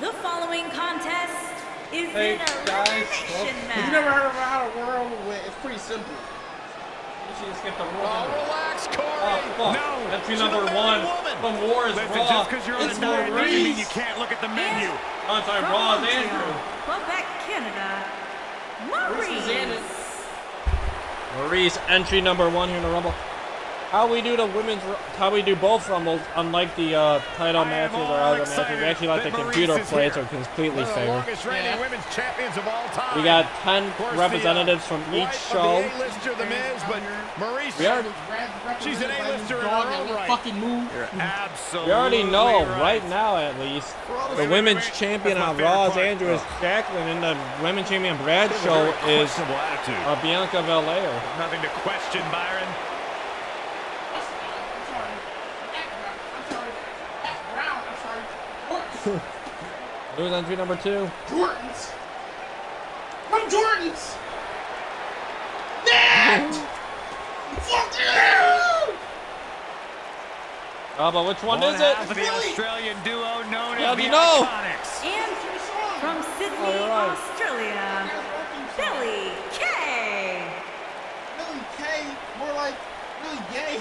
The following contest is Hey, an guys, elimination you match. never heard of how to rumble with? It's pretty simple. You should just get the rumble. Oh, relax, Corey. Oh, fuck. No, Entry number one from War is Listen, Raw. just because you're on It's a diet doesn't mean Maurice. you can't look at the menu. I'm sorry, From Raw is Montreal, Andrew. Quebec, Canada, Maurice. Maurice, entry number one here in the Rumble. How we do both Rumbles, unlike the title matches or other matches, we actually let the computer play, so it's completely fair. We got 10 representatives from each show. She's an A-lister in her own right. Fucking move. Absolutely. We already know, right now at least, the women's champion on Raw is Andrew is Jacqueline, and the women's champion Brad show is Bianca Belair. Nothing to question, Byron. Who's entry number two? Jordans. My Jordans. That. Fuck you. Oh, but which one is it? Half of the Australian duo known How as do you the know? Iconics. And from Sydney, Oh, right. Australia, Billy Kay. Billy Kay, more like Billy Gay.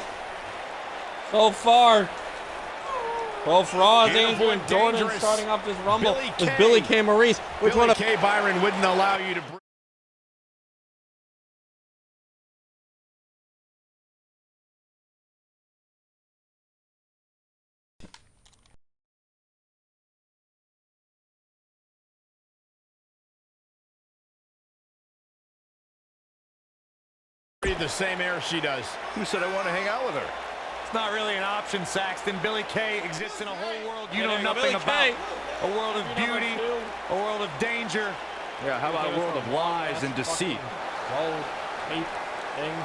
So far, both Raw, Beautiful Andrew, and and Jordan dangerous. starting off this Rumble Billy with Kay. Billy Kay Maurice. Which Billy one of Kay Byron wouldn't allow you to bring. The same air she does. Who said I want to hang out with her? It's not really an option, Saxton. Billy Kay exists in a whole world you know nothing about. A world of beauty, a world of danger. Yeah, how about a world of lies and deceit? Gold tape thing.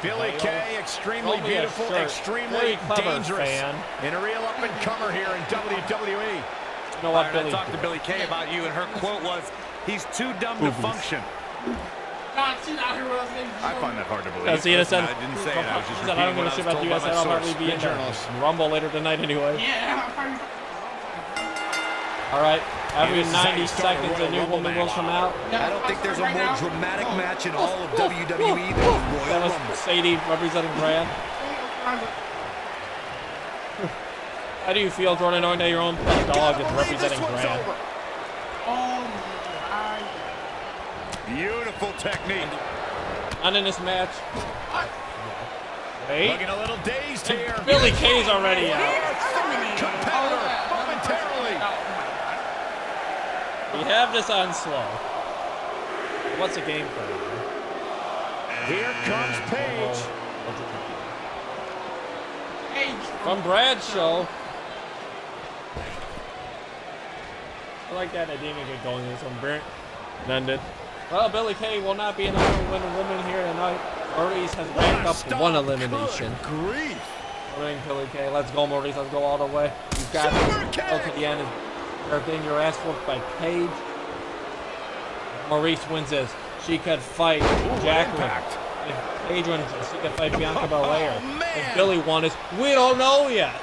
Billy Kay, extremely Only a beautiful, shirt. extremely Very clever dangerous, fan. and a real up-and-comer here in WWE. You know what, Billy? I talked to Billy Kay about you, and her quote was, "He's too dumb to function." John Cena out here with us, ladies and I find that hard to believe. Yeah, Cena said, I didn't say it. I was just said, I don't repeating give a what shit I about was you told guys. by my I'll source. probably be in Journalist. the Rumble later tonight anyway. Yeah. All right, every this is how 90 you start a seconds a Royal new Rumble woman will match. come out. I don't think there's a more dramatic match in all of WWE than the That Royal was Rumble. Sadie representing Brad. How do you feel, Jordan, knowing that your own pet dog is representing Brad? Oh my. Beautiful technique. And in this match, wait, Looking a little dazed here. Billy Kay's already out. Eliminated. Competitor momentarily. We have this on slow. What's the game plan? Here comes Paige. From Brad's show. I like that. I didn't even get going this one. Brent ended. Well, Billy Kay will not be another woman here tonight. Maurice has racked up one elimination. Grief. Winning Billy Kay. Let's go, Maurice. Let's go all the way. You've got to go to the end. Everything you're asked for by Paige. If Maurice wins this, she could fight Jacqueline. If Paige wins this, she could fight Bianca Belair. If Billy won this, we don't know yet.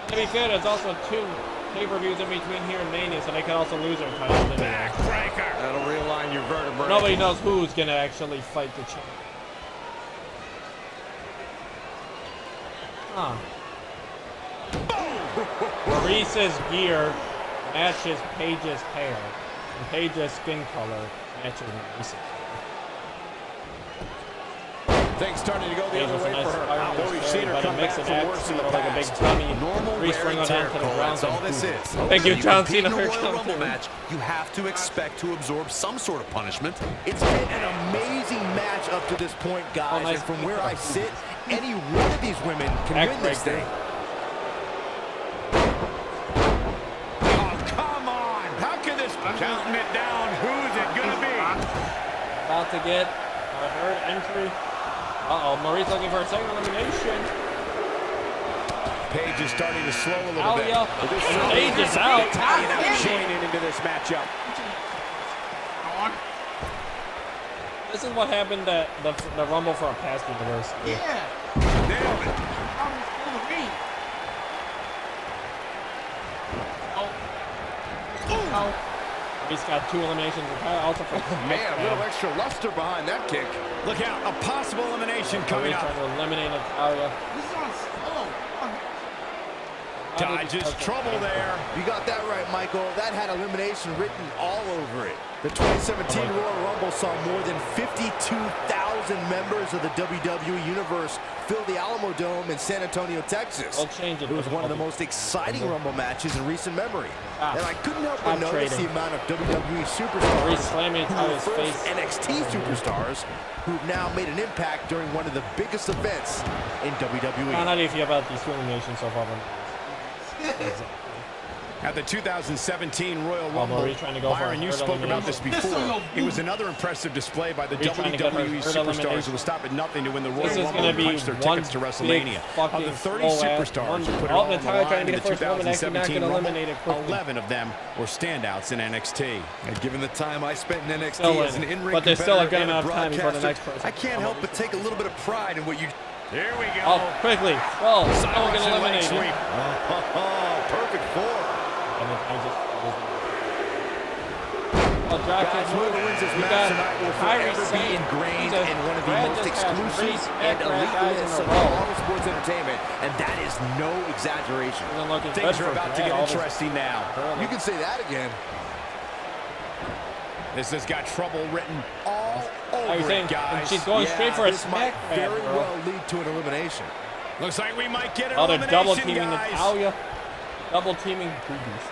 To be fair, there's also 2 pay-per-views in between here and Mania, so they can also lose their titles anyway. Backbreaker. That'll realign your vertebrae. Nobody knows who's gonna actually fight the champ. Huh. Maurice's gear matches Paige's hair, and Paige's skin color matches Maurice's hair. Things starting to go the Paige other was a way nice for her. fire Though we've seen her but come it makes back an from worse axe in the look like a big past. tummy. Normal Maurice wear bring her and down tear, to the Cole. ground. That's all this is. Thank you, When John compete Cena. in a for Royal coming Rumble through. match, you have to expect to absorb some sort of punishment. It's been an amazing match up to this point, guys. nice. And from where I sit, any one of these women can win this thing. Oh, come on. How can this counting it down? Who's it going to be? About to get our third entry. Uh-oh, Maurice looking for a second elimination. Paige is starting to slow a little bit. Alia. But this Paige is out. joining into this matchup. This is what happened at the Rumble for a past universe. Yeah. Nailed it. now. He's got 2 eliminations. Also for Man, a little extra luster behind that kick. Look out, a possible elimination coming He's up. trying to eliminate Natalia. This is on slow. Dodges trouble there. You got that right, Michael. That had elimination written all over it. The 2017 Royal Rumble saw more than 52,000 members of the WWE Universe fill the Alamo Dome in San Antonio, Texas. We'll change it. It was one of the most exciting Rumble matches in recent memory. Ah, And I couldn't help but notice trading. the amount of WWE superstars, Slamming who were Natalia's first face. NXT superstars, who've now made an impact during one of the biggest events in WWE. How do you feel about these 2 eliminations so far? At the 2017 Royal Well, Rumble, he's trying to go for Byron, a you third spoke about this elimination. before. It was another impressive display by the He's trying to get her WWE third superstars elimination. who will stop at nothing to win the This Royal is Rumble going to and be punch their one tickets to big WrestleMania. Of fucking the 30 slow-ass superstars one. who put it All all the on the time trying line to in get the a first elimination, not 2017 gonna Rumble, eliminate it quickly. 11 of them were standouts in NXT. And given the time I spent in NXT Still as an in it. in-ring But there's still a good competitor and amount of time before the broadcaster, next person. I can't help but take a little bit of pride in what you... Here we go. Oh, quickly. Well, no one Silence can and leg eliminate sweep. it. perfect form. And then I just... Oh, drop Guys, kick. whoever wins this We match got tonight will Kyrie forever be Sane. ingrained He's a in one of the Brad most just has exclusive three and Smack elite guys in lists a of row. all of sports entertainment, and that is no exaggeration. Isn't looking good Things for are about to Brad. get All this interesting now. early. You can say that again. This has got trouble written all Are you over saying it, guys. she's going straight for a this might smack very grab, bro. well lead to an elimination. Looks like we might get an Oh, they're double elimination, teaming guys. Natalia. Double teaming Boobies.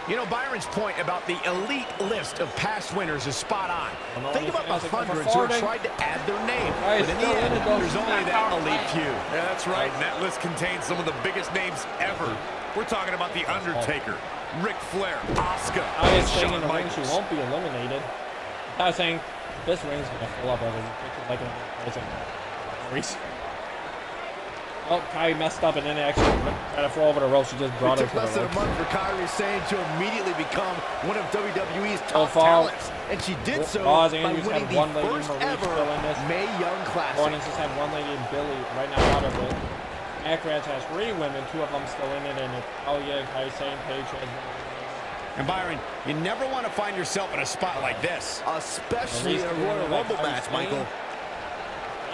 You know, Byron's point about the elite list of past winners is spot on. Well, Think about the anything else hundreds for who have forwarding? tried to add their name. Guys, But in the still in end, it, though. there's only that elite few. Yeah, that's right. And that list contains some of the biggest names ever. We're talking about The Undertaker, Ric Flair, Asuka, I and was saying in Shawn the ring she Michaels. won't be eliminated. I was saying this ring's gonna fill up like a Maurice. Oh, Kyrie messed up and then actually tried to throw over the rope. She just brought It her took to less the than a rope. month for Kyrie Sane to immediately become one of WWE's Oh, top foul. talents, and she did so Roz by Andrews winning had the one lady, first Maurice ever still in this. Mae Young Classic. Gordon's just had one lady and Billy right now out of it. Akraz has 3 women, 2 of them still in it, and Natalia, Kyrie Sane, Paige has And Byron, you never want to find yourself in a spot like this. Especially in a Royal Rumble match, Michael.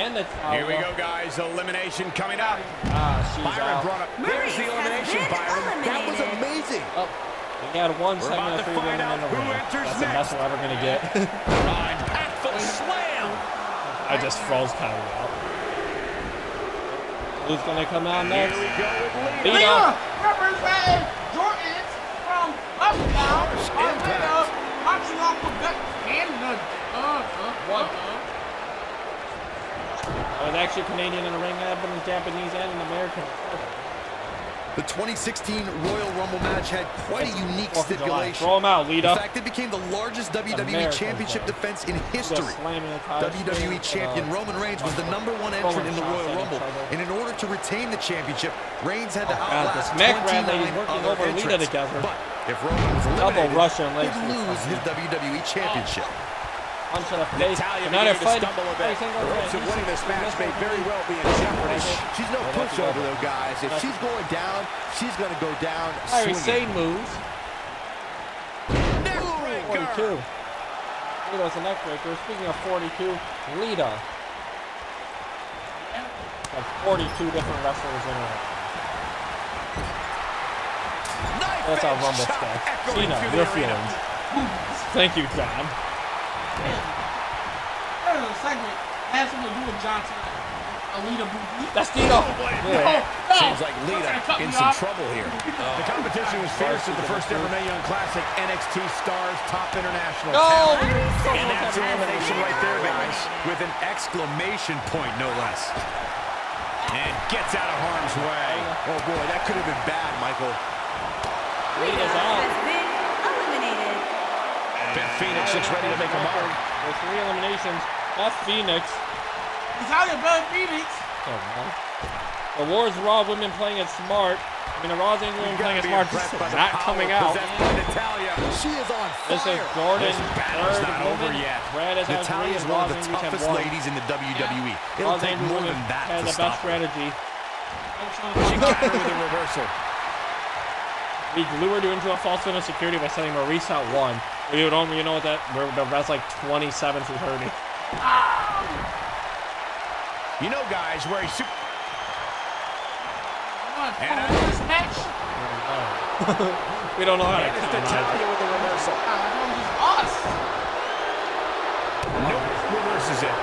and Natalia. Here we go, guys. Elimination coming up. She's Byron out. brought up. There's the elimination, Byron. That was amazing. Oh, we got 1 We're segment about of to 3 find women in out the who ring. enters That's the best we're ever gonna get. Impactful slam. I just froze Kyrie out. Who's gonna come out Here next? we go with Lita. Lita. Representing Jordans from Uptown, Orlando, Montreal, Quebec, Canada. I was actually Canadian in the ring, I've been Japanese and an American. The 2016 Royal Rumble match had quite a unique 4th of July. stipulation. Throw him out, In Lita. fact, it became the largest WWE American Championship flag. defense in Just history. slamming Natalia. WWE Champion Roman Reigns was the #1 entrant in the Royal Rumble, and in order to retain the championship, Reigns had to God, the outlast SmackDown 29 ladies working other over Lita entrants. together. But if Roman was Double eliminated, Russian leg he'd sweep. lose his WWE Championship. Punch to the face. Natalia And now they're beginning to fighting. stumble a bit. Every single The hopes time. of winning this match may very well be in jeopardy. She's no pushover, though, guys. If she's going down, she's going to go down Kyrie swinging. Sane moves. Neckbreaker. 42. Lita was a neck breaker. Speaking of 42, Lita. Got 42 different wrestlers in her. Knife That's our edge Rumble shot stuff. echoing Cena, through the your arena. feelings. Thank you, John. There's a segment has something to do with John Cena. Alita Booty. That's Dino. Seems like Lita in some trouble here. The competition was fierce at the first ever Mae Young Classic. NXT Stars Top International No! Talent. Kyrie And that's Sane elimination has right there, been guys. eliminated. With an exclamation point, no less. And gets out of harm's way. Oh, boy, that could have been bad, Michael. Lita Lita's out. has been eliminated. Beth Phoenix looks ready to make a mark. There's 3 eliminations. Beth Phoenix. Natalia Beth Phoenix. Oh, man. The Wars Raw women playing it smart. I mean, the Raw Angel women playing it smart. This is not coming out. Natalia. She is on This is fire. Jordan. This battle's third not over woman. yet. Brad has had 3 Natalia is and one Raw of the Angels have toughest 1. ladies in the WWE. It'll Raw take Angel more women than that had to the stop best her. strategy. She countered with a reversal. We lured you into a false sense of security by sending Maurice out 1. You know what that? That's like 27 through 30. You know, guys, where he's super. This match. We don't know how to And it's count. Natalia with the reversal. Us. Nope, reverses it.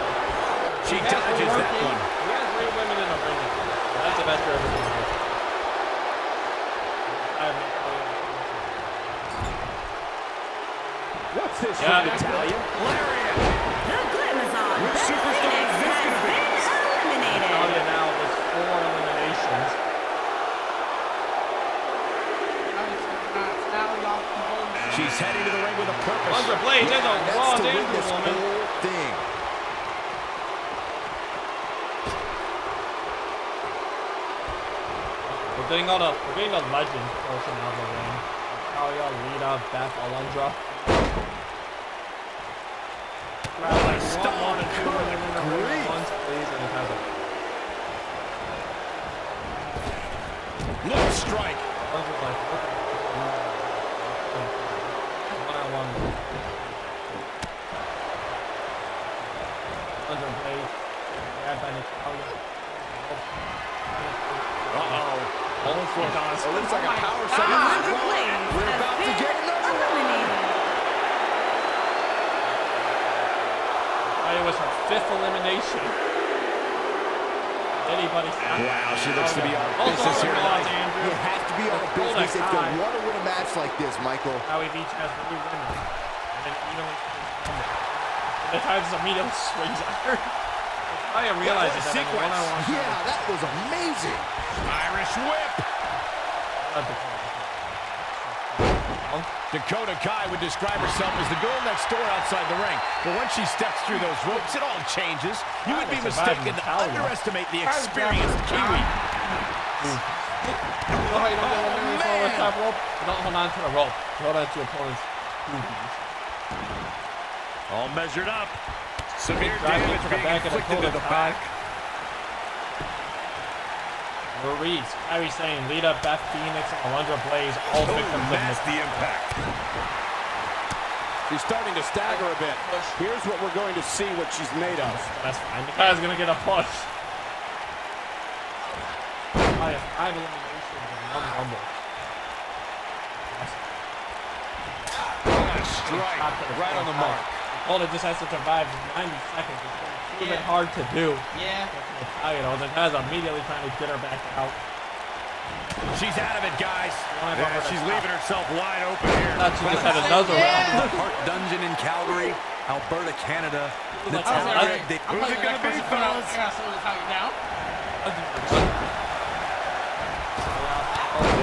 She dodges that one. We have 3 women in a ring. That's the best for everything. What's this Yeah. from Natalia? Lariat. The Glamazon. Which superstar is this has gonna be? been eliminated. Natalia now with 4 eliminations. She's heading to the ring with a purpose. Alundra Blaze is a raw That's to win danger this woman. whole thing. We're getting a legend person out of the ring. Natalia, Lita, Beth, Alundra. Like Stone cold. Once, please, and it has a Look strike. Alundra's like, okay. One-on-one. Alundra Blaze. Grabbed by Natalia. Uh-oh. Almost for Donna. It looks like a power Alundra shot. Blaze We're has about to been get another one. eliminated. It was her 5th elimination. Anybody stop? Wow, she looks to be out of Also, business here tonight. You have to be out of business if you want to win a match like this, Michael. How we've each has 3 women. And then and the times immediately swings at her. I realize What a that sequence. Yeah, that was amazing. Irish whip. Dakota Kai would describe herself as the girl next door outside the ring. But when she steps through those ropes, it all changes. You would be mistaken to underestimate the experienced Kiwi. You know how you don't get eliminated from the top rope? You don't hold on to the rope. You hold on to your opponent's boobies. All measured up. Severe Driving damage to the being back of the inflicted to the Dakota Kai. back. Maurice, Kyrie Sane, Lita, Beth Phoenix, and Alundra Blaze, all victims of That's the impact. She's starting to stagger a bit. Here's what we're going to see what she's made of. That's fine. The guy's gonna get a push. I have 5 eliminations in 1 Rumble. What a strike. Right on the mark. Dakota just has to survive 90 seconds. It's a bit hard to do. Yeah. You know, the guy's immediately trying to get her back out. She's out of it, guys. Yeah, she's leaving herself wide open here. She just had another round. Hart Dungeon in Calgary, Alberta, Canada. Like, Natalia, Who's it gonna be, fellas? I gotta slow this how you down.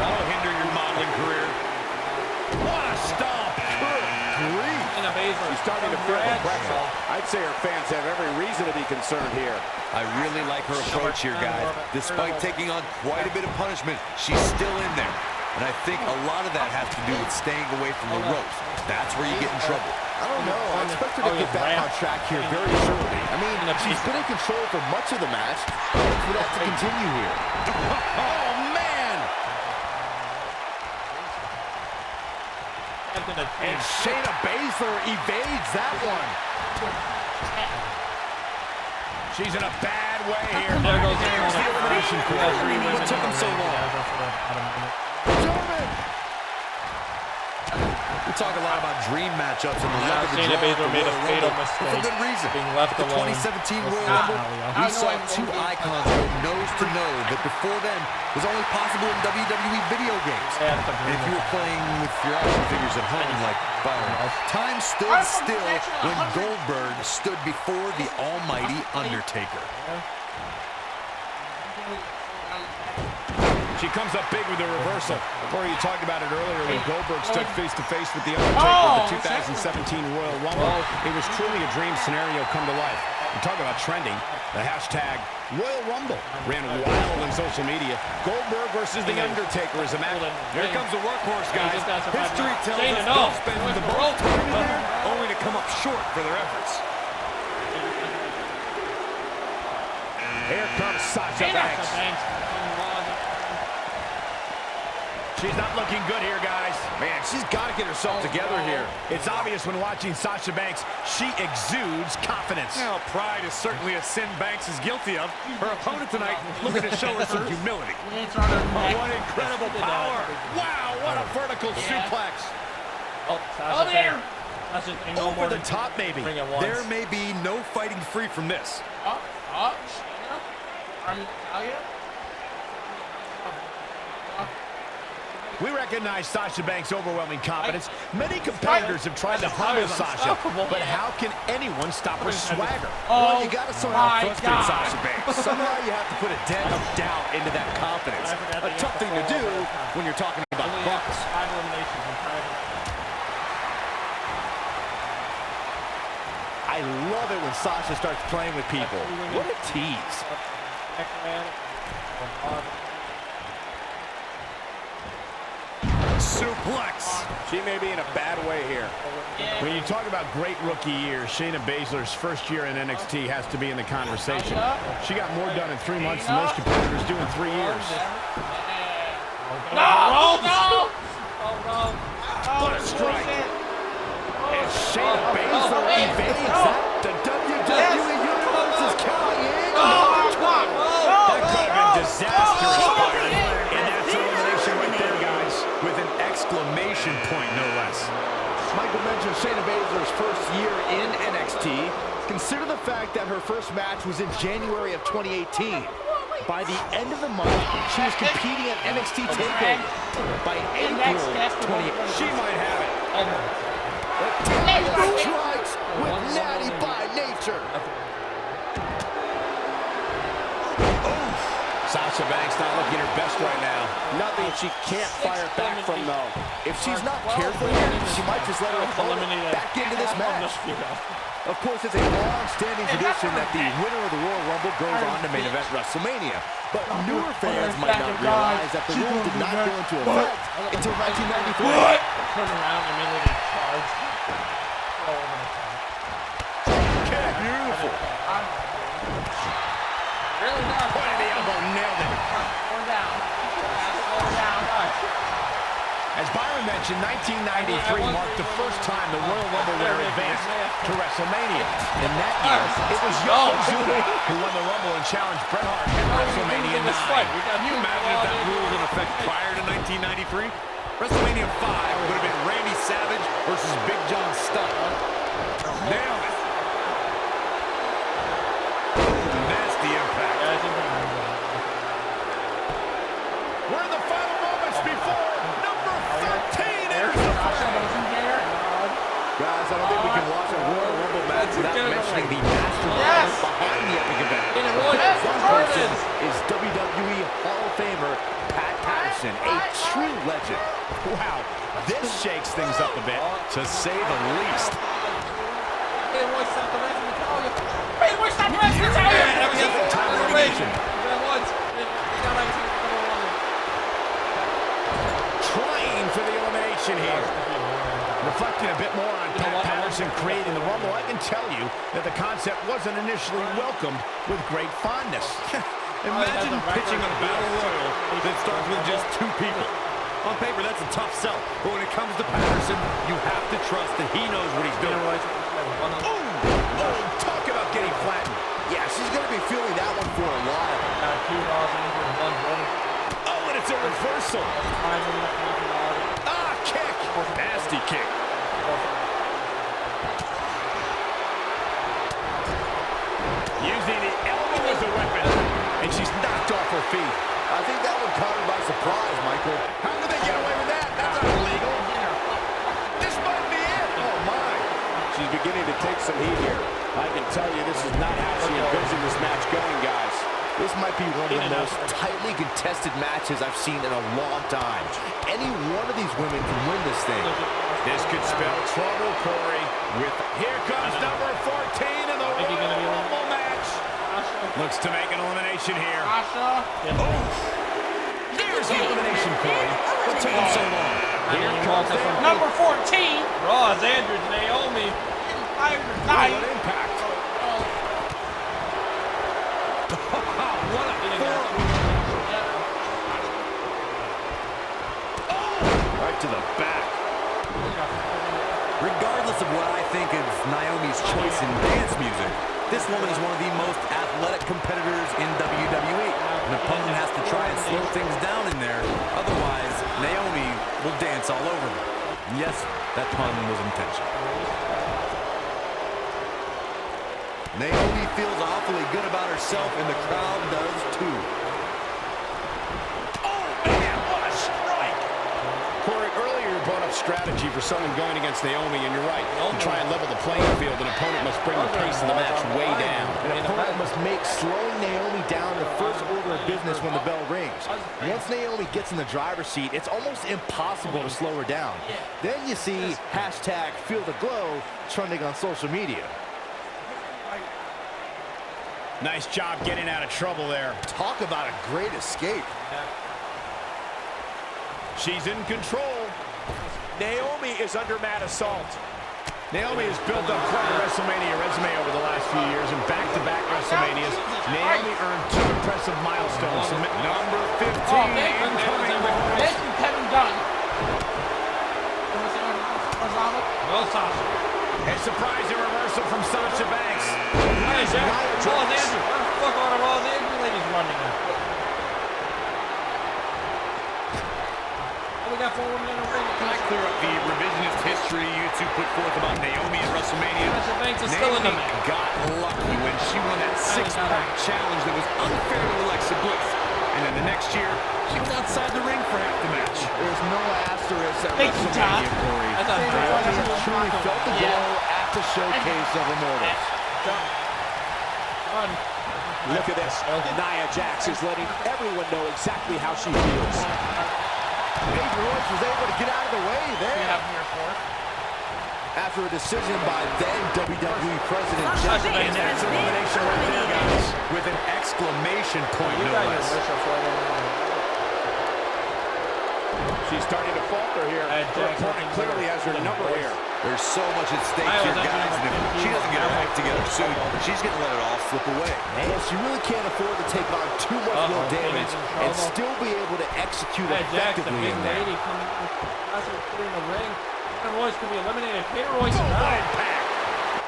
That'll hinder your modeling career. What a stomp. In a base She's starting to feel the pressure. I'd say her fans have every reason to be concerned here. I really like her approach here, guys. Despite taking on quite a bit of punishment, she's still in there. And I think a lot of that has to do with staying away from the ropes. That's where you get in trouble. I don't know. I expect her to get back on track here very shortly. I mean, she's been in control for much of the match. Look for that to continue here. Oh, man. And Shayna Baszler evades that one. She's in a bad way here. There goes There's the elimination cord. What took him so long? German! We talk a lot about dream matchups and the luck of the Shayna draw Baszler at the made a Royal fatal Rumble. mistake. For good reason. Being left At the alone 2017 with Royal Rumble, Natalia. we saw 2 icons go nose to nose that before then was only possible in WWE video games. Yeah, And if you were playing with your action figures at home like Byron, time stood still when Goldberg stood before the almighty Undertaker. She comes up big with a reversal. Corey, you talked about it earlier when Goldberg stood face-to-face with The Undertaker at the 2017 Royal Rumble. It was truly a dream scenario come to life. And talk about trending. The hashtag Royal Rumble ran wild on social media. Goldberg versus The Undertaker is a match. Here comes the workhorse, guys. History tells us they'll spend the most time in there only to come up short for their efforts. Here comes Sasha Banks. She she's not looking good here, guys. Man, she's got to get herself together here. It's obvious when watching Sasha Banks, she exudes confidence. Now, pride is certainly a sin Banks is guilty of. Her opponent tonight looking to show her some humility. What incredible power. Wow, what a vertical suplex. Oh, Sasha there. That's just no Over the top, maybe. There may be no fighting free from this. We recognize Sasha Banks' overwhelming confidence. Many competitors have tried to humble Sasha, but how can anyone stop her swagger? Well, you got to somehow frustrate Sasha Banks. Somehow you have to put a dent of doubt into that confidence. A tough thing to do when you're talking about bucks. I love it when Sasha starts playing with people. What a tease. Suplex. She may be in a bad way here. When you talk about great rookie years, Shayna Baszler's first year in NXT has to be in the conversation. She got more done in 3 months than most competitors do in 3 years. No! What a strike. And Shayna Baszler evades that. The WWE Universe is counting in. That could have been disastrous. And that's elimination right there, guys, with an exclamation point, no less. Michael mentioned Shayna Baszler's first year in NXT. Consider the fact that her first match was in January of 2018. By the end of the month, she was competing at NXT TakeOver. By April 2018, She might have it. strikes with Natty by nature. Sasha Banks not looking her best right now. Nothing she can't fire back from, though. If she's not careful here, she might just let her opponent back into this match. Of course, it's a long-standing tradition that the winner of the Royal Rumble goes on to main event WrestleMania. But newer fans might not realize that the rule did not go into effect until 1993. Turn around and immediately charge. Beautiful. Really not. Point of the elbow, nailed it. As Byron mentioned, 1993 marked the first time the Royal Rumble winner advanced to WrestleMania. In that year, it was Yokozuna who won the Rumble and challenged Bret Hart at WrestleMania 9. Can you imagine if that rule was in effect prior to 1993? WrestleMania 5 would have been Randy Savage versus Big John Studd. Nailed it. Nasty impact. We're in the final moments before number 13 enters the fray. Guys, I don't think we can watch a Royal Rumble match without mentioning the mastermind behind the epic event. One person is WWE Hall of Famer Pat Patterson, a true legend. Wow, this shakes things up a bit, to say the least. Time elimination. Trying for the elimination here. Reflecting a bit more on Pat Patterson creating the Rumble, I can tell you that the concept wasn't initially welcomed with great fondness. Imagine pitching a battle royal that starts with just 2 people. On paper, that's a tough sell, but when it comes to Patterson, you have to trust that he knows what he's doing. Oh, talk about getting flattened. Yeah, she's going to be feeling that one for a while. Oh, and it's a reversal. Ah, kick. Nasty kick. Using the elbow as a weapon. And she's knocked off her feet. I think that one caught her by surprise, Michael. How did they get away with that? That's not illegal. This might be it. Oh, my. She's beginning to take some heat here. I can tell you this is not how she envisioned this match going, guys. This might be one of the most tightly contested matches I've seen in a long time. Any one of these women can win this thing. This could spell trouble, Corey. Here comes number 14 in the Royal Rumble match. Looks to make an elimination here. There's the elimination, Corey. What took him so long? Here comes Number 14. Ross Andrews, Naomi. what impact. What a forearm. Oh, right to the back. Regardless of what I think of Naomi's choice in dance music, this woman is one of the most athletic competitors in WWE. An opponent has to try and slow things down in there. Otherwise, Naomi will dance all over her. Yes, that pun was intentional. Naomi feels awfully good about herself, and the crowd does too. Strategy for someone going against Naomi, and you're right. To try and level the playing field, an opponent must bring the pace of the match way down. An opponent must make slowing Naomi down the first order of business when the bell rings. Once Naomi gets in the driver's seat, it's almost impossible to slow her down. Then you see #FeelTheGlow trending on social media. Nice job getting out of trouble there. Talk about a great escape. She's in control. Naomi is under mad assault. Naomi has built up quite a WrestleMania resume over the last few years, and back-to-back WrestleManias. Naomi earned 2 impressive milestones. Number 15 incoming. Thank you, Kevin Dunn. A surprising reversal from Sasha Banks. Hey, Jack. Raw Andrew. What the fuck are the Raw Andrew ladies running at? We got 4 women in the ring. Can I clear up the revisionist history you two put forth about Naomi at WrestleMania? Sasha Banks is still in the Naomi got lucky when she won that 6-pack challenge that was unfair to Alexa Bliss. And then the next year, she was outside the ring for half the match. There's no asterisk at Thank you, John. WrestleMania, Corey. That's a Naomi truly felt the glow at the showcase of Immortals. Look at this. Nia Jax is letting everyone know exactly how she feels. Peyton Royce was able to get out of the way there. After a decision by then WWE President Sasha Jeff Banks Banks. has been Elimination right there, guys. eliminated. With an exclamation point, no less. She's starting to falter here. Her opponent clearly has her number here. There's so much at stake here, guys, and if she doesn't get her act together soon, she's going to let it all slip away. Well, she really can't afford to take on too much real damage and still be able to execute effectively in there. lady coming in the ring. Peyton Royce could be eliminated. Peyton Royce is out.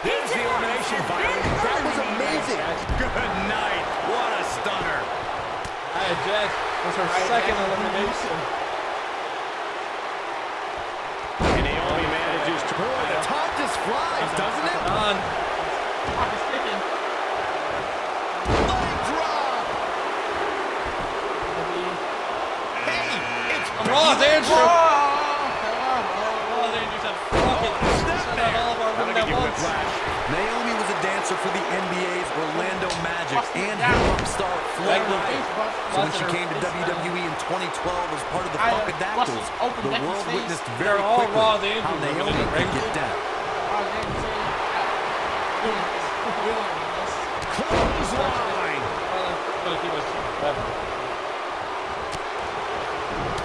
There's the elimination final. That was amazing. Good night. What a stunner. Nia Jax was her second elimination. And Naomi manages to... Boy, the top just flies, doesn't it? Done. Leg drop. Hey, it's Raw Andrew. Raw Andrew said, fuck it. Send out all of our women at once. Naomi was a dancer for the NBA's Orlando Magic and hip-hop star Floyd Rice. So when she came to WWE in 2012 as part of the Funkadactyls, the world witnessed very quickly how Naomi could get down. clothesline.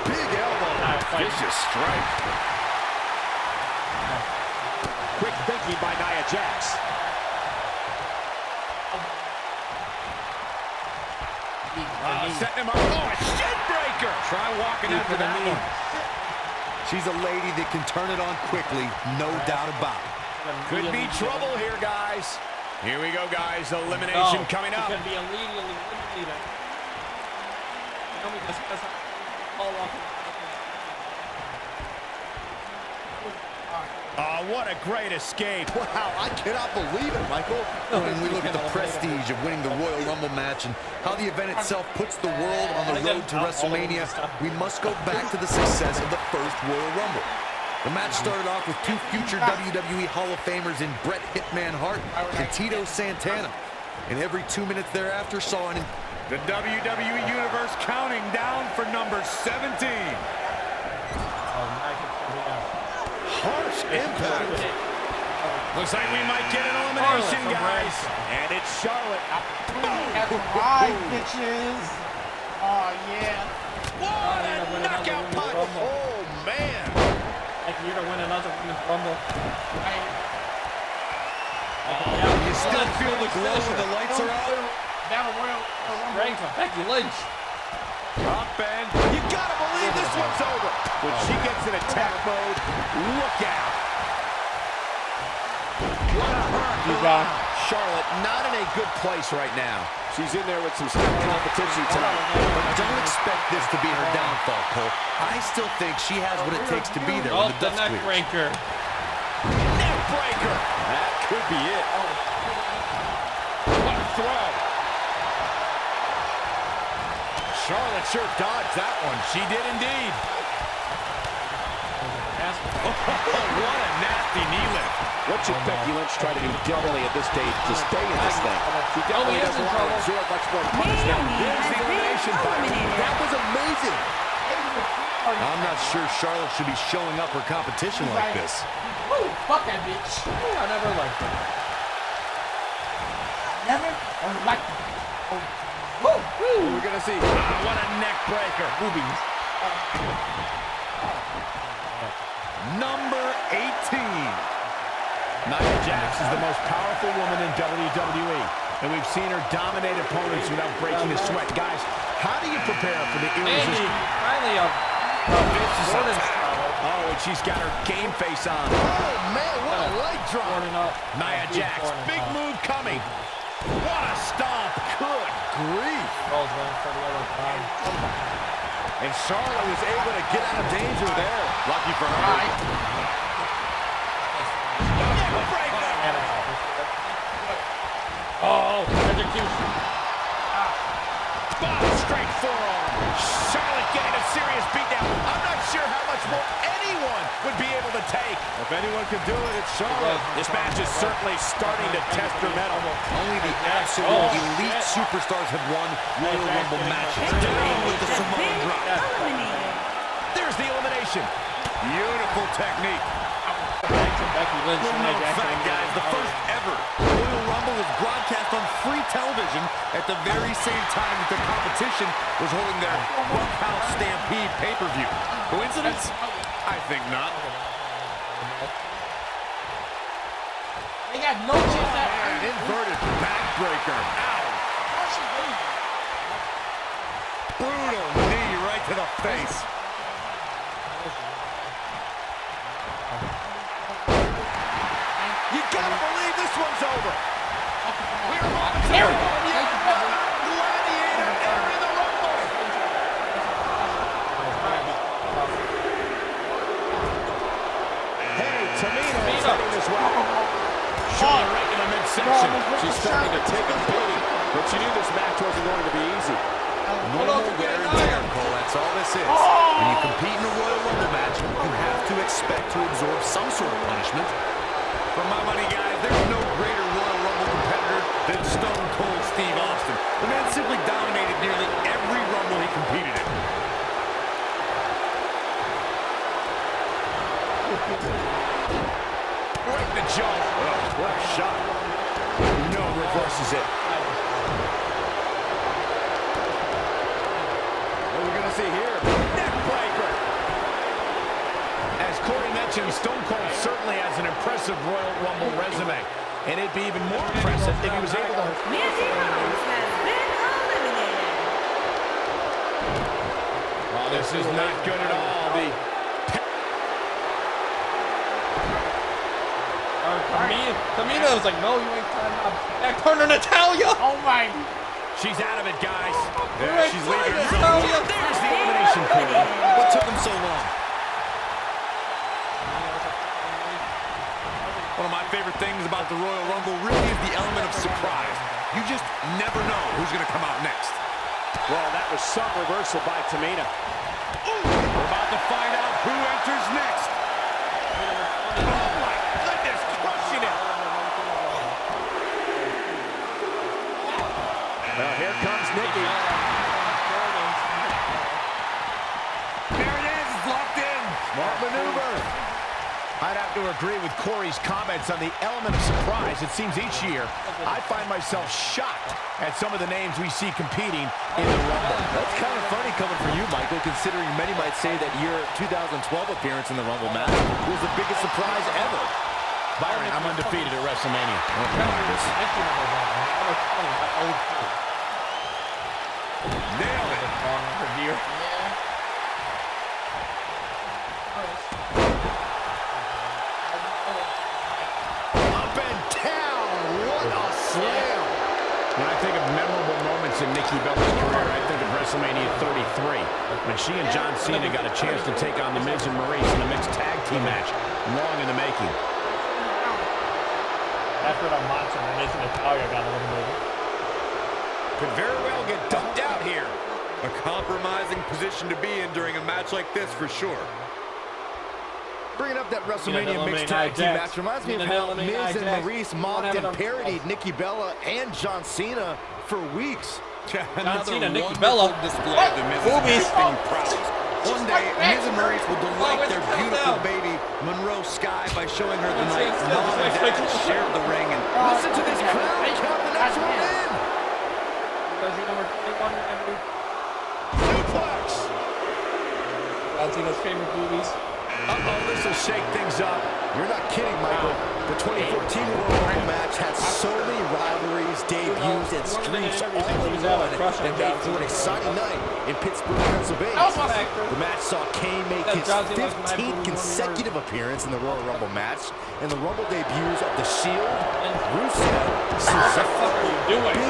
Big elbow. Vicious strike. Quick thinking by Nia Jax. Setting him up. Oh, a shin breaker. Try walking after that one. She's a lady that can turn it on quickly, no doubt about it. Could be trouble here, guys. Here we go, guys. Elimination coming up. She could be immediately eliminated. Naomi just has all off. Oh, what a great escape. Wow, I cannot believe it, Michael. When we look at the prestige of winning the Royal Rumble match and how the event itself puts the world on the road to WrestleMania, we must go back to the success of the first Royal Rumble. The match started off with two future WWE Hall of Famers in Bret Hitman Hart and Tito Santana. And every 2 minutes thereafter saw an... The WWE Universe counting down for number 17. Harsh impact. Looks like we might get an elimination, guys. And it's Charlotte. That's right, bitches. Oh, yeah. What a knockout punch. Oh, man. Like you're to win another Women's Rumble. You still feel the glow when the lights are out? Battle Royal. Ready for Becky Lynch. Up and you gotta believe this one's over. When she gets in a attack mode. Look out. You got Charlotte not in a good place right now. She's in there with some stiff competition tonight. But don't expect this to be her downfall, Cole. I still think she has what it takes to be there oh, when the the dust neck clears. breaker. Neck breaker. That could be it. What a throw. Charlotte sure dodged that one. She did indeed. What a nasty knee lift. What should Becky Lynch try to do differently at this stage to stay in this thing? She definitely doesn't want to absorb much more punishment. Naomi There's has the been elimination by eliminated. That was amazing. I'm not sure Charlotte should be showing up her competition like this. Woo, fuck that bitch. I never liked it. Never or like it. Oh. Woo, woo. We're going to see. What a neck breaker. Boobies. Number 18. Nia Jax is the most powerful woman in WWE, and we've seen her dominate opponents without breaking a sweat. Guys, how do you prepare for the Andy, irresistible? finally a Jordan Oh, and she's got her game face on. Oh, man, what a leg drop. Jordan up. Nia Jax, big move coming. What a stomp. Good grief. Rolls went for the other side. And Charlotte was able to get out of danger there. Lucky for her. Oh, execution. Straight forearm. Charlotte getting a serious beatdown. I'm not sure how much more anyone would be able to take. If anyone could do it, it's Charlotte. This match is certainly starting to test her mettle. Only the absolute elite superstars have won Royal Rumble matches. Down with the Samoan drop. Eliminated. There's the elimination. Beautiful technique. Becky Lynch. Little known fact, guys, the first ever Royal Rumble was broadcast on free television at the very same time that the competition was holding their Bunkhouse Stampede pay-per-view. Coincidence? I think not. They got no chance at An inverted backbreaker. Ow. Brutal knee right to the face. You gotta believe this one's over. We're There we go. Gladiator entering the Rumble. Hey, Tamina is heading this way. Charlotte right in the midsection. She's starting to take a beating, but she knew this match wasn't going to be easy. Normal wear and tear, Cole. That's all this is. When you compete in a Royal Rumble match, you have to expect to absorb some sort of punishment. For my money, guys, there's no greater Royal Rumble competitor than Stone Cold Steve Austin. The man simply dominated nearly every Rumble he competed in. Right in the jaw. Oh, what a shot. No, reverses it. What are we going to see here? Neck breaker. As Corey mentioned, Stone Cold certainly has an impressive Royal Rumble resume. And it'd be even more impressive if he was able to... Mandy Rose has been eliminated. Oh, this is not good at all. Tamina was like, no, you ain't time out. Back corner, Natalia. Oh my. She's out of it, guys. There, She's leaving. Natalia. There's the elimination corner. What took him so long? One of my favorite things about the Royal Rumble really is the element of surprise. You just never know who's going to come out next. Well, that was some reversal by Tamina. We're about to find out who enters next. Oh, my goodness, crushing it. Well, here comes Nikki. There it is, it's locked in. Smart maneuver. I'd have to agree with Corey's comments on the element of surprise. It seems each year I find myself shocked at some of the names we see competing in the Rumble. That's kind of funny coming from you, Michael, considering many might say that your 2012 appearance in the Rumble match was the biggest surprise ever. Byron, I'm undefeated at WrestleMania. Nailed it. Yeah. Nikki Bella's career, I think of WrestleMania 33, when she and John Cena got a chance to take on The Miz and Maurice in a mixed tag team match, long in the making. After the monster that is Natalia got eliminated. Could very well get dumped out here. A compromising position to be in during a match like this for sure. Bringing up that WrestleMania mixed tag team match reminds me of how Miz and Maurice mocked and parodied Nikki Bella and John Cena for weeks. Another Cena, Nikki wonderful Bella. display of the Miz's shifting prowess. One day, Miz and Maurice will delight their beautiful baby, Monroe Sky, by showing her the night Mom and Dad shared the ring. And Listen to this crowd count the next one in. Jersey number 21, every Suplex. John Cena's favorite movies. Uh-oh, this will shake things up. You're not kidding, Michael. The 2014 Royal Rumble match had so many rivalries, debuts, and streaks all in one that made for an exciting night in Pittsburgh, Pennsylvania. The match saw Kane make his 15th consecutive appearance in the Royal Rumble match, and the Rumble debuts of The Shield, Rusev, Cesaro, Big E,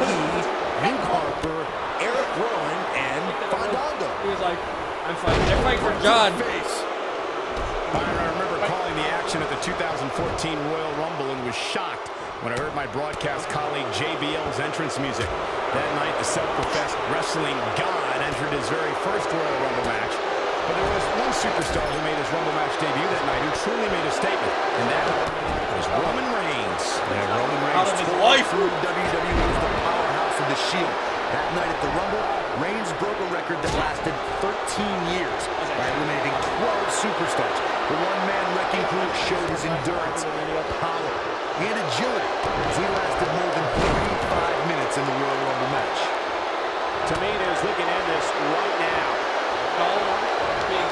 Luke Harper, Eric Rowan, and Fandango. He was like, I'm fighting. They're fighting for John. I remember calling the action at the 2014 Royal Rumble and was shocked when I heard my broadcast colleague JBL's entrance music. That night, the self-professed wrestling god entered his very first Royal Rumble match. But there was one superstar who made his Rumble match debut that night who truly made a statement, and that was Roman Reigns. Yeah, Roman Out Reigns of his tore life. through WWE as the powerhouse of the Shield. That night at the Rumble, Reigns broke a record that lasted 13 years by eliminating 12 superstars. The one-man wrecking crew showed his endurance, power, and agility as he lasted more than 35 minutes in the Royal Rumble match. Tamina is looking at this right now.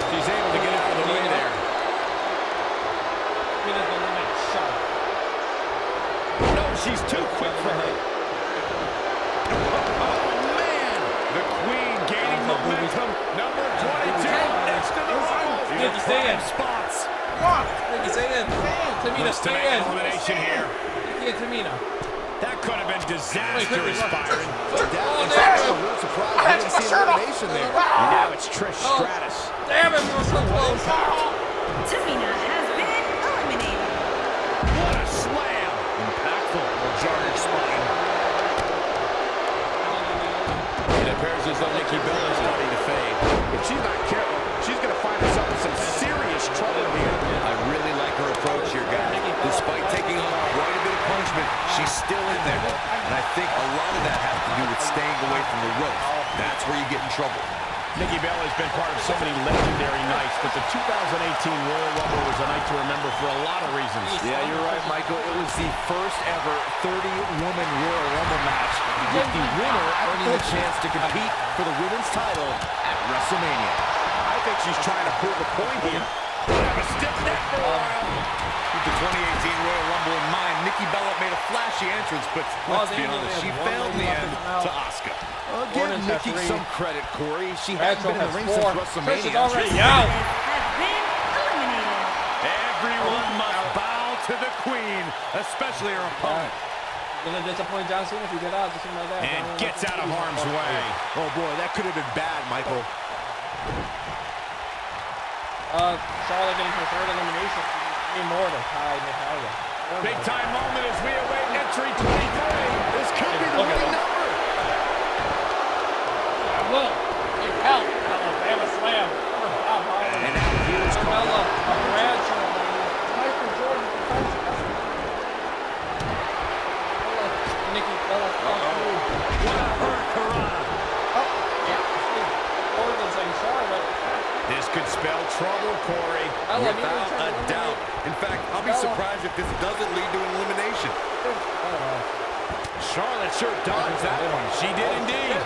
She's able to get out of the way there. No, she's too quick for her. The Queen gaining momentum. Number 22 next to the Rumble. Nikki, stay in. Spots. Nikki, stay in. Tamina, Looks to make stay an in. elimination here. Nikki and Tamina. That could have been disastrous, Byron. I'm a little surprised we didn't see an elimination there. And now it's Trish Stratus. Damn it, we were so close. Tamina has been eliminated. What a slam. Impactful. Jarred spine. It appears as though Nikki Bella is starting to fade. If she's not careful, she's going to find herself in some serious trouble here. I really like her approach here, guys. Despite taking on quite a bit of punishment, she's still in there. And I think a lot of that has to do with staying away from the ropes. That's where you get in trouble. Nikki Bella has been part of so many legendary nights, but the 2018 Royal Rumble was a night to remember for a lot of reasons. Yeah, you're right, Michael. It was the first ever 30-woman Royal Rumble match, with the winner earning the chance to compete for the women's title at WrestleMania. I think she's trying to prove a point here. Have a stiff neck for a while. With the 2018 Royal Rumble in mind, Nikki Bella made a flashy entrance, but let's be honest, she failed in the end to Asuka. Give Nikki some credit, Corey. She hasn't been in the ring since WrestleMania. Trish is already out. Has been eliminated. Everyone must bow to the Queen, especially her opponent. You're gonna disappoint John Cena if you get out, just something like that. And gets out of harm's way. Oh, boy, that could have been bad, Michael. Charlotte getting her third elimination. Three more to tie Natalia. Big time moment as we await entry 23. This could be the winning number. Look, it helped. Alabama slam. And now here's Carmella, a Bradshaw, Michael Jordan, Nikki Bella. what a hurt, Karana. Jordan saying Charlotte. This could spell trouble, Corey. Without a doubt. In fact, I'll be surprised if this doesn't lead to an elimination. Charlotte sure dodged that one. She did indeed.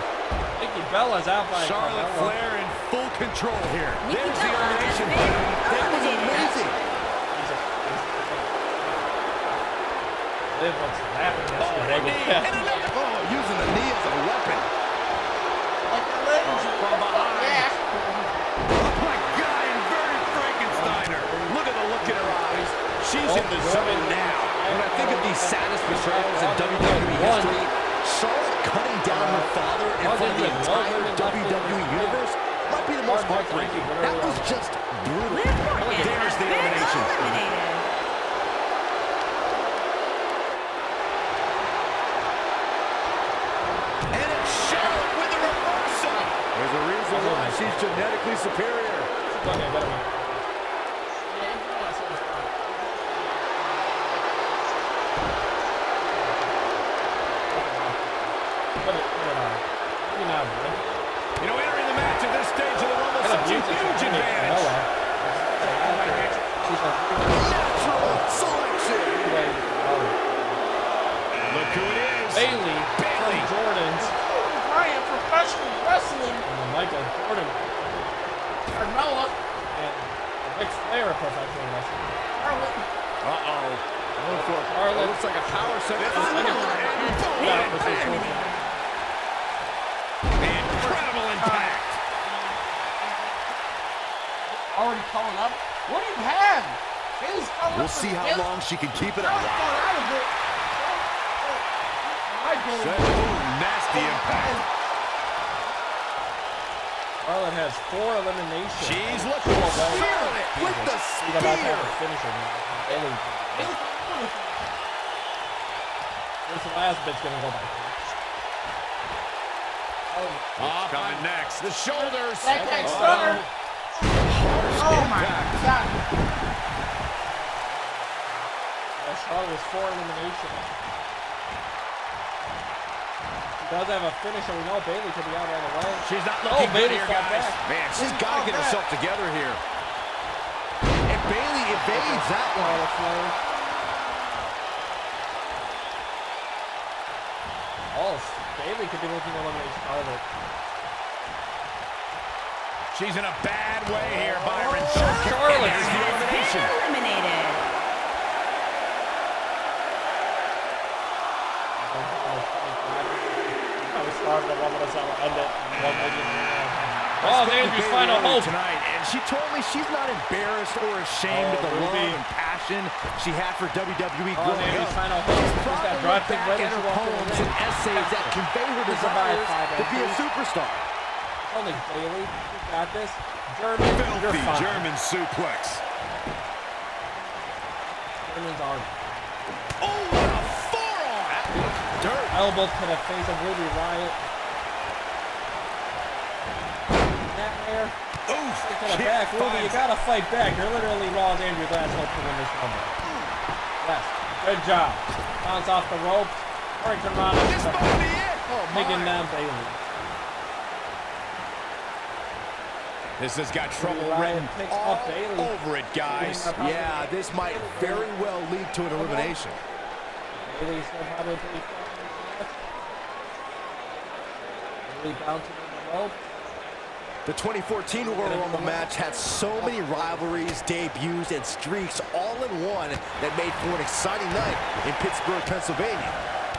Nikki Bella's out by Charlotte Carmella. Flair in full control here. There's the elimination. That was amazing. Liv was laughing yesterday. Using the knee as a weapon. From behind. Oh my God, inverted Frankensteiner. Look at the look in her eyes. She's in the zone now. When I think of these saddest betrayals in WWE history, Charlotte cutting down her father in front of the entire WWE Universe might be the most heartbreaking. That was just brutal. Liv Morgan There's has the been elimination. eliminated. And it's showed with the reversal. There's a reason why she's genetically superior. Okay, better be. Put it on. Maybe not, man. You know, entering the match at this stage of the Rumble is such a huge advantage. Natural selection. Look who it is. Bailey from Jordan's. Bryant, professional wrestling. And Michael Jordan Carmella. and Ric Flair are professional wrestling. Charlotte. Uh-oh. Charlotte. Looks like a power set. Yeah, this is so cool. Incredible impact. Already calling up. What do you have? Bailey's calling We'll up. see how long she can keep it Charlotte's up. going out of it. All right, Bailey. Nasty impact. Charlotte has 4 eliminations. She's looking feeling it with the She's about to spear. have a finisher. Bailey. This last bit's gonna go by. Coming next. The shoulders. Backhand stunner. Oh my God. Charlotte has 4 eliminations. She does have a finisher. We know Bailey could be out right away. She's not looking good Bailey here, fought guys. back. Man, she's got to get herself together here. And Bailey evades that one. Charlotte Flair. Oh, Bailey could be looking to eliminate Charlotte. She's in a bad way here, Byron. Charlotte Here's the elimination. Eliminated. Oh, Andrew's final hope. Tonight, and she told me she's not embarrassed or ashamed of the love Ruby. and passion she had for WWE Oh, growing Andrew's up. final hope. She's got Probably drop look kick back right at as she her walked in the poems ring. and essays that convey her This is about desires 5 to be a entries. superstar. Only Bailey. You got this. German, you're Filthy fine. German suplex. German's arm. Oh, what a forearm. Dirt. Elbow to the face of Ruby Riott. Nightmare. Oof. To the back. Ruby, you gotta fight back. You're literally Raw as Andrew's last hope to win this Rumble. Yes. Good job. Bounce off the ropes. Breaking around. This might be it. Taking down Bailey. This has got trouble Ruby Riott written picks all up Bailey. over it, guys. Yeah, this might very well lead to an elimination. Bailey's still probably pretty fucking. Bailey bouncing on the rope. The 2014 Royal Rumble match had so many rivalries, debuts, and streaks all in one that made for an exciting night in Pittsburgh, Pennsylvania.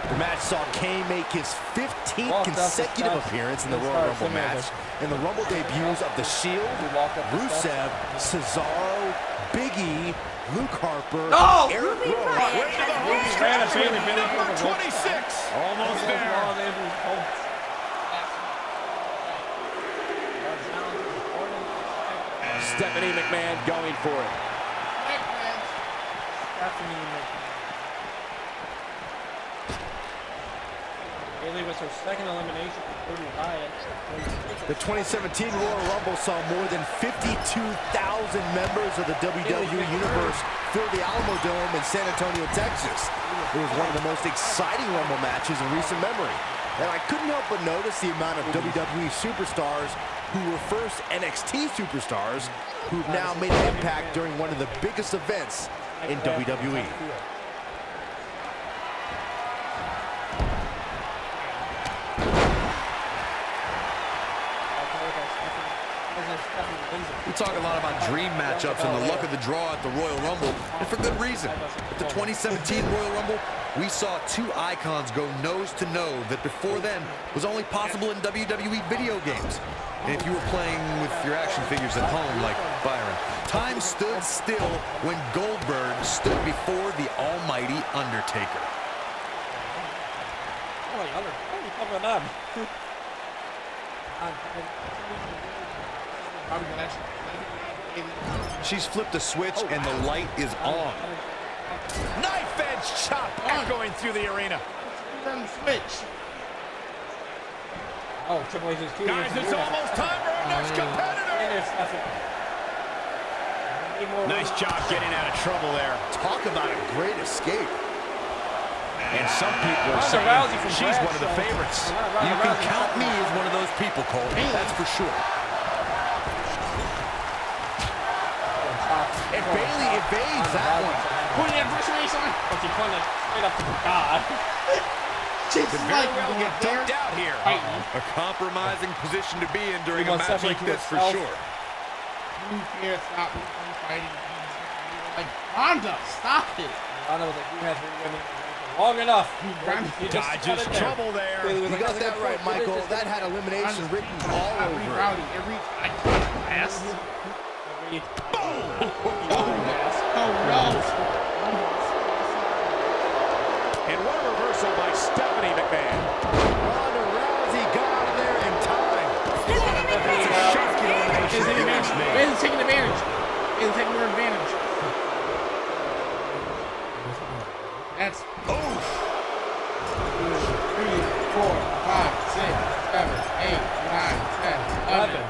The match saw Kane make his 15th consecutive appearance in the Royal Rumble match, and the Rumble debuts of The Shield, Rusev, Cesaro, Big E, Luke Harper, Eric Ruby Rowan. Riott has been Number 26. Almost there. Stephanie McMahon going for it. Bailey was her second elimination for Ruby Riott. The 2017 Royal Rumble saw more than 52,000 members of the WWE Universe fill the Alamo Dome in San Antonio, Texas. It was one of the most exciting Rumble matches in recent memory. And I couldn't help but notice the amount of WWE superstars who were first NXT superstars who've now made an impact during one of the biggest events in WWE. We talk a lot about dream matchups and the luck of the draw at the Royal Rumble, and for good reason. At the 2017 Royal Rumble, we saw 2 icons go nose to nose that before then was only possible in WWE video games. And if you were playing with your action figures at home like Byron, time stood still when Goldberg stood before the almighty Undertaker. Look at them. She's flipped a switch, and the light is on. Knife edge chop echoing through the arena. Turn the switch. Oh, Triple H is too. Guys, it's almost time for our next competitor. Nice job getting out of trouble there. Talk about a great escape. And some people are saying she's one of the favorites. You can count me as one of those people, Cole. That's for sure. And Bayley evades that one. Put it in WrestleMania. But she put it straight up to God. She's Could very well get dumped out here. A compromising position to be in during a match like this, for sure. You can't stop me from fighting. Like, Ronda, stop it. Ronda was like, you have been long enough. He dodges trouble there. You got that right, Michael. That had elimination written all over it. Rowdy, every pass. Oh no! And what a reversal by Stephanie McMahon. Ronda Rousey got out of there in time. Shocking elimination. Bayley's taking advantage. Bayley's taking more advantage. That's 2, 3, 4, 5, 6, 7, 8, 9, 10, 11.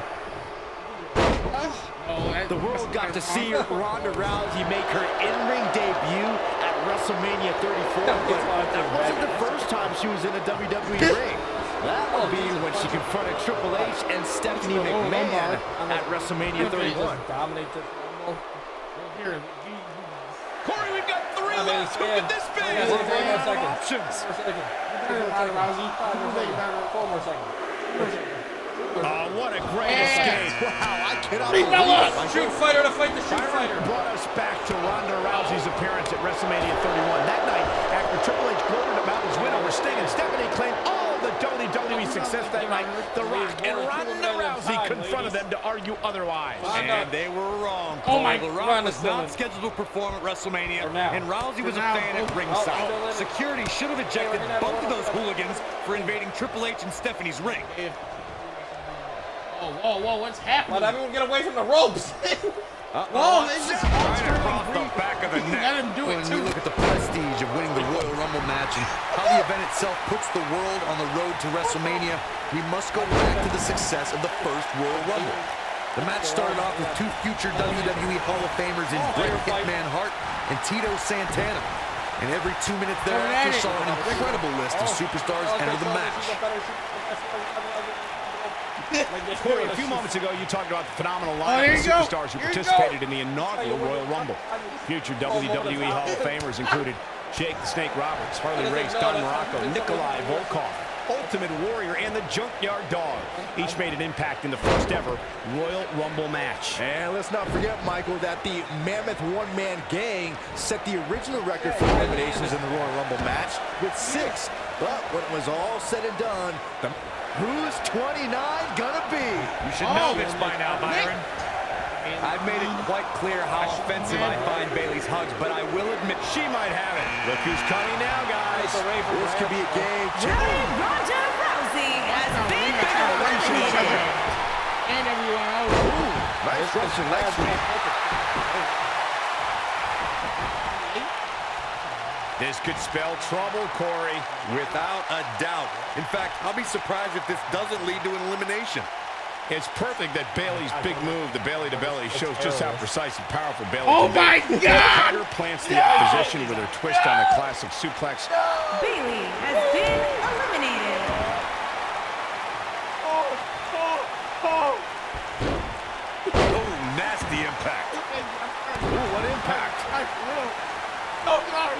The world got to see Ronda Rousey make her in-ring debut at WrestleMania 34, but that wasn't the first time she was in a WWE ring. That will be when she confronted Triple H and Stephanie McMahon at WrestleMania 31. Dominate the Rumble. Here, Corey, we've got 3 left. Who could this be? Options. 4 more seconds. Oh, what a great escape. Wow, I cannot believe it. Shoot fighter to fight the shoot fighter. Brought us back to Ronda Rousey's appearance at WrestleMania 31. That night, after Triple H gloated about his win over Sting, and Stephanie claimed all the WWE success that night, The Rock and Ronda Rousey confronted them to argue otherwise. And they were wrong. Oh my The Rock was not scheduled to perform at WrestleMania, and Rousey was a fan at ringside. Security should have ejected both of those hooligans for invading Triple H and Stephanie's ring. Whoa, what's happening? Let everyone get away from the ropes. Whoa, they just Right across the back of the neck. let him do it When too. we look at the prestige of winning the Royal Rumble match and how the event itself puts the world on the road to WrestleMania, we must go back to the success of the first Royal Rumble. The match started off with 2 future WWE Hall of Famers in Bret Hitman Hart and Tito Santana. And every 2 minutes thereafter saw an incredible list of superstars enter the match. Corey, a few moments ago, you talked about the phenomenal there lineup of you go. superstars who participated in the inaugural Royal Rumble. Future WWE Hall of Famers included Jake the Snake Roberts, Harley Race, Don Morocco, Nikolai Volkov, Ultimate Warrior, and the Junkyard Dog. Each made an impact in the first ever Royal Rumble match. And let's not forget, Michael, that the Mammoth one-man gang set the original record for eliminations in the Royal Rumble match with 6. But when it was all said and done, who's 29 gonna be? You should know this by now, Byron. I've made it quite clear how offensive I find Bayley's hugs, but I will admit She might have it. Look who's coming now, guys. This could be a game changer. Ronda Rousey has been eliminated. And everyone else. Nice Russian leg sweep. This could spell trouble, Corey. without a doubt. In fact, I'll be surprised if this doesn't lead to an elimination. It's perfect that Bayley's big move, the belly-to-belly, shows just how precise and powerful Bayley Oh can be. my God! Header plants the opposition with her twist on the classic suplex. Bayley has been eliminated. Oh, nasty impact. Ooh, what impact? Oh, God.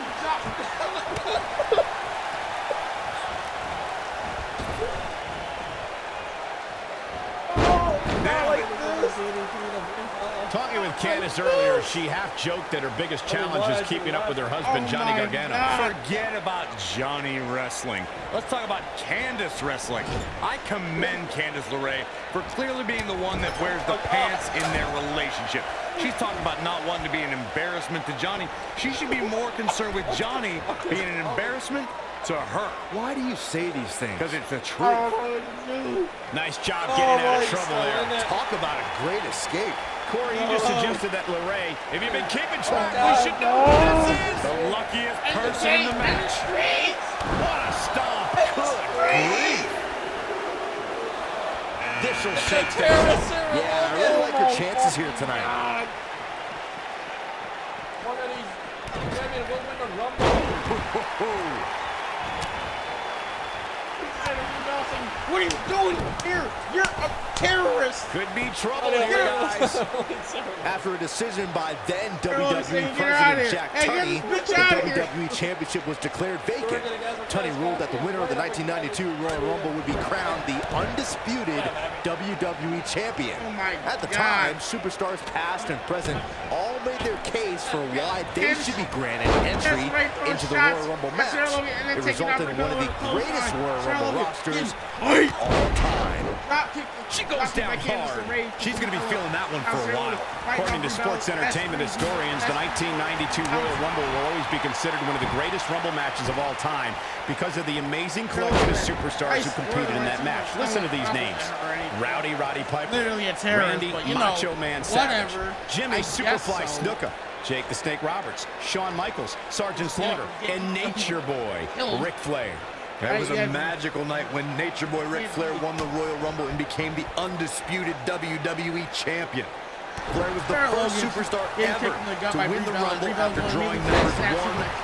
Talking with Candice earlier, she half-joked that her biggest challenge is keeping up with her husband, Johnny Gargano. Forget about Johnny wrestling. Let's talk about Candice wrestling. I commend Candice LeRae for clearly being the one that wears the pants in their relationship. She's talking about not wanting to be an embarrassment to Johnny. She should be more concerned with Johnny being an embarrassment to her. Why do you say these things? Because it's the truth. Nice job getting out of trouble there. Talk about a great escape. Corey, you just suggested that LeRae, if you've been keeping track, we should know who this is. The luckiest person in the match. What a stomp. Good grief. This will shake things up. Yeah, I really like your chances here tonight. One of these champions will win the Rumble. What are you doing here? You're a terrorist. Could be trouble here, guys. After a decision by then Everyone WWE saying, "Get out of President here. Jack Hey, get Tunney, this bitch the out of here." WWE Championship was declared vacant. Tunney ruled that the winner of the 1992 Royal Rumble would be crowned the undisputed WWE Champion. Oh my At the God. time, superstars past and present all made their case for why they should be granted entry into the Royal Rumble match. It resulted in one of the greatest Royal Rumble rosters of all time. She goes down hard. She's going to be feeling that one for a while. According to sports entertainment historians, the 1992 Royal Rumble will always be considered one of the greatest Rumble matches of all time because of the amazing collection of superstars who competed in that match. Listen to these names. Rowdy Roddy Piper, Literally a terrorist, Randy but you know, Macho Man Savage, whatever. Jimmy I guess Superfly so. Snuka, Jake the Snake Roberts, Shawn Michaels, Sergeant Slaughter, and Nature Boy, Ric Flair. That was a magical night when Nature Boy Ric Flair won the Royal Rumble and became the undisputed WWE Champion. Flair was the first superstar ever to win the Rumble after drawing numbers 1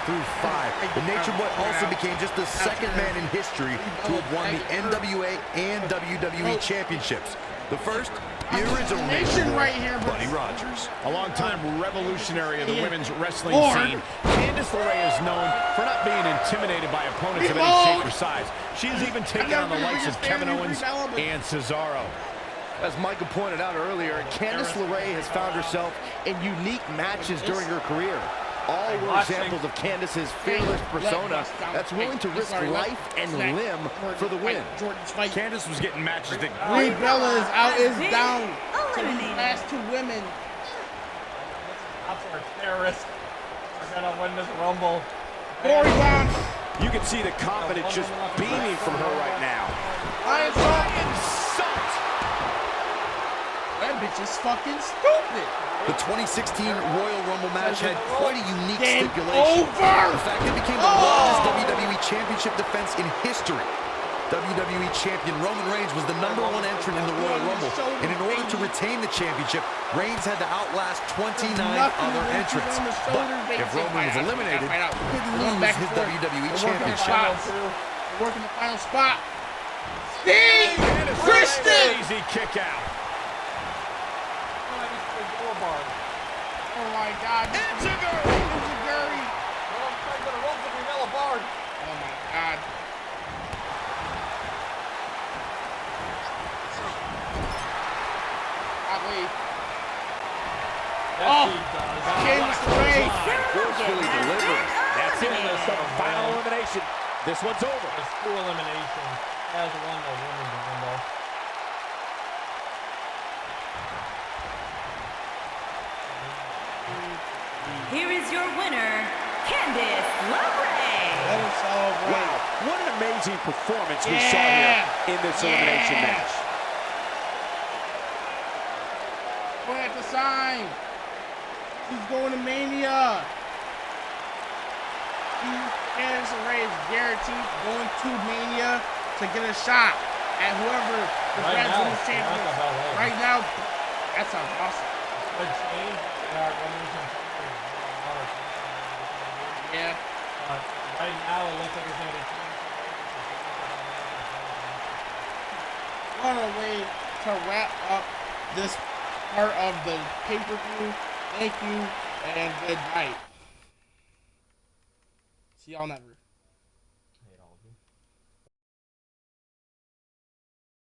through 5. And Nature Boy also became just the second man in history to have won the NWA and WWE Championships. The first, the original Nature Boy, right here, Buddy Rogers. A longtime revolutionary of the women's wrestling scene, Candice LeRae is known for not being intimidated by opponents of any shape or size. She's even taken on the likes of Kevin Owens and Cesaro. As Michael pointed out earlier, Candice LeRae has found herself in unique matches during her career. All were examples of Candice's fearless persona that's willing to risk life and limb for the win. Candice was getting matches that Brie Bella is out, is Been down to these eliminated. last two women. That's our terrorists. We're gonna win this Rumble. Corey Brown. you can see the confidence just beaming from her right now. Lion Salt. That bitch is fucking stupid. The 2016 Royal Rumble match had quite a unique Game stipulation. over. In fact, it became the largest WWE Championship defense in history. WWE Champion Roman Reigns was the #1 entrant in the Royal Rumble, and in order to retain the championship, Reigns had to outlast 29 other entrants. But if Roman was eliminated, he'd lose his WWE Championship. We're working the final spot. Sting! Christian! Easy kick out. Oh my God. Enziguri. Enziguri. Oh my God. Golly. Oh, Candice LeRae. Forcefully delivered. That's it. Final elimination. This one's over. It's 2 eliminations. Has won the women's Rumble. Here is your winner, Candice LeRae. Wow, what an amazing performance we saw here in this elimination match. Go ahead to sign. She's going to Mania. Candice LeRae is guaranteed going to Mania to get a shot at whoever the Right Grand now, Women's Champion is. not the LA. Right now, that sounds awesome. Good change. Yeah. Right now, it looks like it's going to be What a way to wrap up this part of the pay-per-view. Thank you and good night. See y'all never.